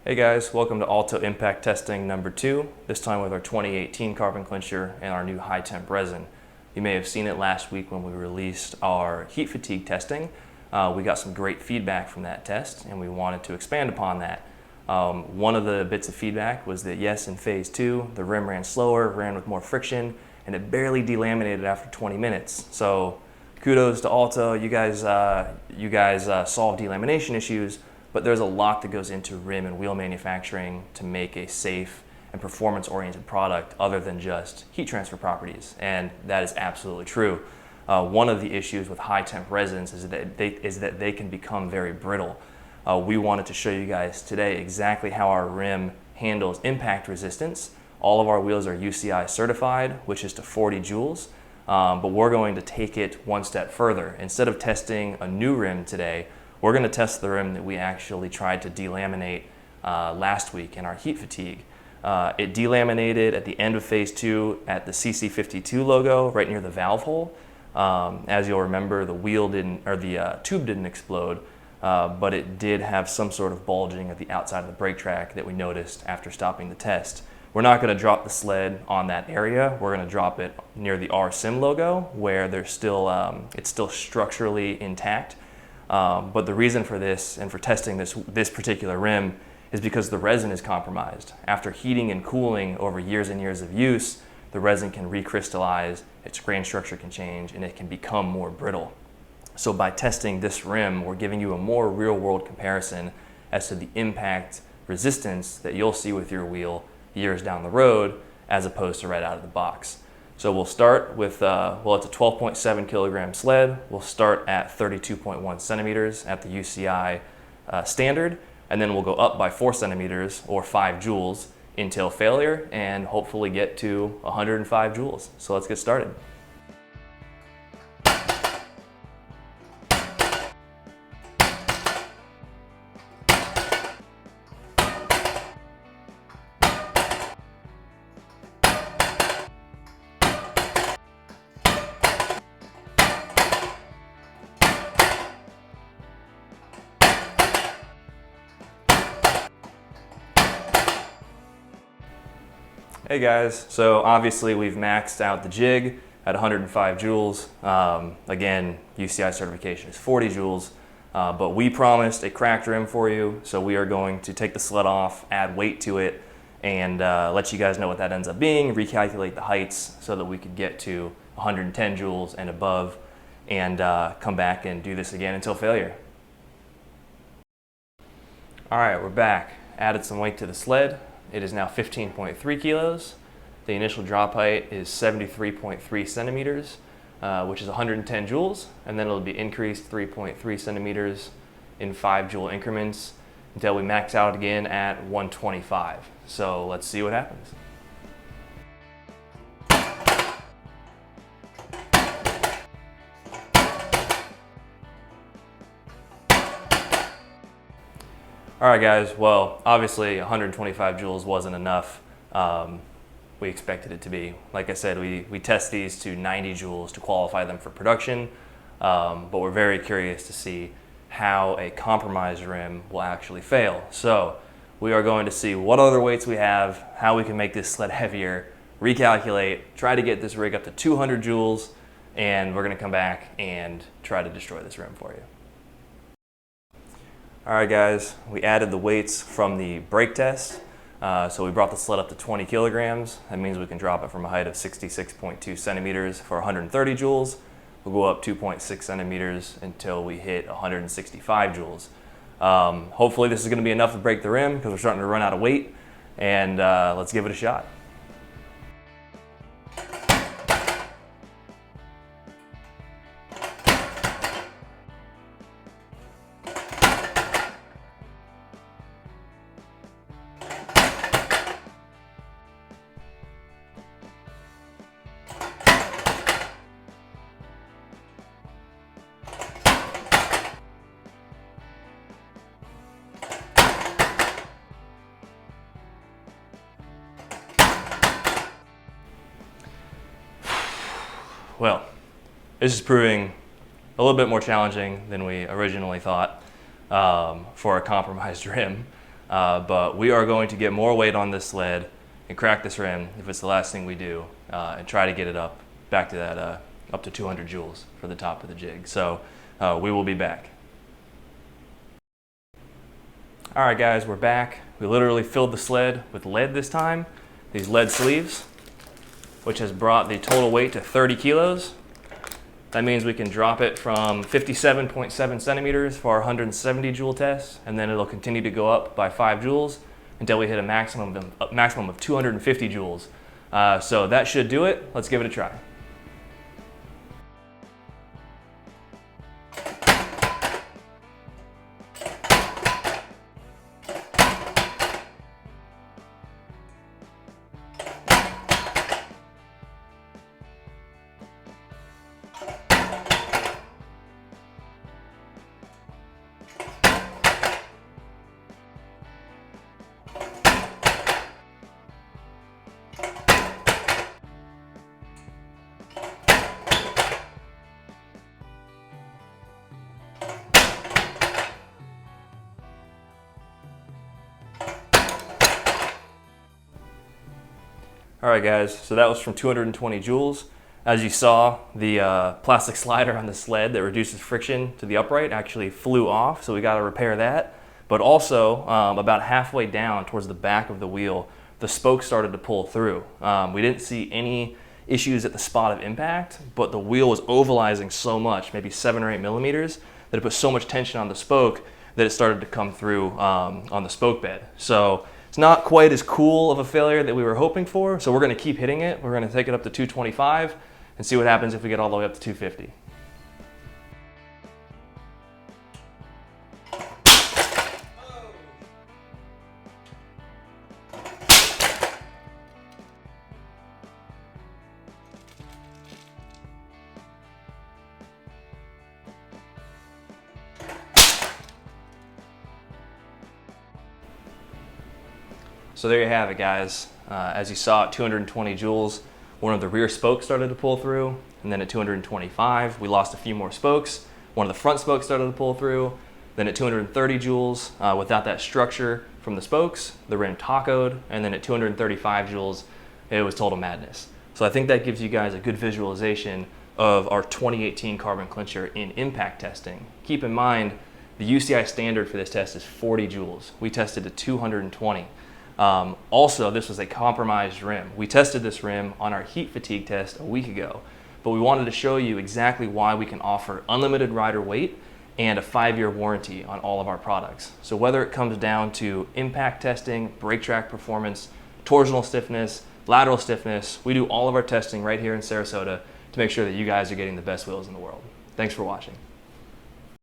Hey guys, welcome to Alto Impact Testing number 2, this time with our 2018 carbon clincher and our new high temp resin. You may have seen it last week when we released our heat fatigue testing. We got some great feedback from that test and we wanted to expand upon that. One of the bits of feedback was that yes, in phase 2, the rim ran slower, ran with more friction, and it barely delaminated after 20 minutes. So kudos to Alto, you guys solved delamination issues, but there's a lot that goes into rim and wheel manufacturing to make a safe and performance-oriented product other than just heat transfer properties, and that is absolutely true. One of the issues with high temp resins is that they can become very brittle. We wanted to show you guys today exactly how our rim handles impact resistance. All of our wheels are UCI certified, which is to 40 joules, but we're going to take it one step further. Instead of testing a new rim today, we're going to test the rim that we actually tried to delaminate last week in our heat fatigue. It delaminated at the end of phase 2 at the CC52 logo right near the valve hole. As you'll remember, the tube didn't explode, but it did have some sort of bulging at the outside of the brake track that we noticed after stopping the test. We're not going to drop the sled on that area. We're going to drop it near the RSIM logo where it's still structurally intact. But the reason for this and for testing this particular rim is because the resin is compromised. After heating and cooling over years and years of use, the resin can recrystallize, its grain structure can change, and it can become more brittle. So by testing this rim, we're giving you a more real-world comparison as to the impact resistance that you'll see with your wheel years down the road, as opposed to right out of the box. So we'll start with, it's a 12.7 kilogram sled. We'll start at 32.1 centimeters at the UCI standard, and then we'll go up by 4 centimeters or 5 joules until failure and hopefully get to 105 joules. So let's get started. Hey guys, so obviously we've maxed out the jig at 105 joules. Again, UCI certification is 40 joules, but we promised a cracked rim for you, so we are going to take the sled off, add weight to it, and let you guys know what that ends up being, recalculate the heights so that we could get to 110 joules and above, and come back and do this again until failure. All right, we're back. Added some weight to the sled. It is now 15.3 kilos. The initial drop height is 73.3 centimeters, which is 110 joules, and then it'll be increased 3.3 centimeters in 5 joule increments until we max out again at 125. So let's see what happens. All right guys, well, obviously 125 joules wasn't enough. We expected it to be. Like I said, we test these to 90 joules to qualify them for production, but we're very curious to see how a compromised rim will actually fail. So we are going to see what other weights we have, how we can make this sled heavier, recalculate, try to get this rig up to 200 joules, and we're gonna come back and try to destroy this rim for you. All right guys, we added the weights from the brake test. So we brought the sled up to 20 kilograms. That means we can drop it from a height of 66.2 centimeters for 130 joules. We'll go up 2.6 centimeters until we hit 165 joules. Hopefully this is gonna be enough to break the rim because we're starting to run out of weight, and let's give it a shot. Well, this is proving a little bit more challenging than we originally thought for a compromised rim. but we are going to get more weight on this sled and crack this rim if it's the last thing we do, and try to get it up back to that up to 200 joules for the top of the jig. So we will be back. All right guys, we're back. We literally filled the sled with lead this time, these lead sleeves, which has brought the total weight to 30 kilos. That means we can drop it from 57.7 centimeters for our 170 joule test, and then it'll continue to go up by 5 joules until we hit a maximum of 250 joules. So that should do it. Let's give it a try. All right guys, so that was from 220 joules. As you saw, the plastic slider on the sled that reduces friction to the upright actually flew off, so we got to repair that. But also, about halfway down towards the back of the wheel, the spokes started to pull through. We didn't see any issues at the spot of impact, but the wheel was ovalizing so much, maybe 7 or 8 millimeters, that it put so much tension on the spoke that it started to come through on the spoke bed. So it's not quite as cool of a failure that we were hoping for, so we're going to keep hitting it. We're going to take it up to 225 and see what happens if we get all the way up to 250. So there you have it guys. As you saw at 220 joules, one of the rear spokes started to pull through, and then at 225, we lost a few more spokes. One of the front spokes started to pull through. Then at 230 joules, without that structure from the spokes, the rim tacoed, and then at 235 joules, it was total madness. So I think that gives you guys a good visualization of our 2018 Carbon Clincher in impact testing. Keep in mind, the UCI standard for this test is 40 joules. We tested to 220. Also, this was a compromised rim. We tested this rim on our heat fatigue test a week ago, but we wanted to show you exactly why we can offer unlimited rider weight and a 5-year warranty on all of our products. So whether it comes down to impact testing, brake track performance, torsional stiffness, lateral stiffness, we do all of our testing right here in Sarasota to make sure that you guys are getting the best wheels in the world. Thanks for watching.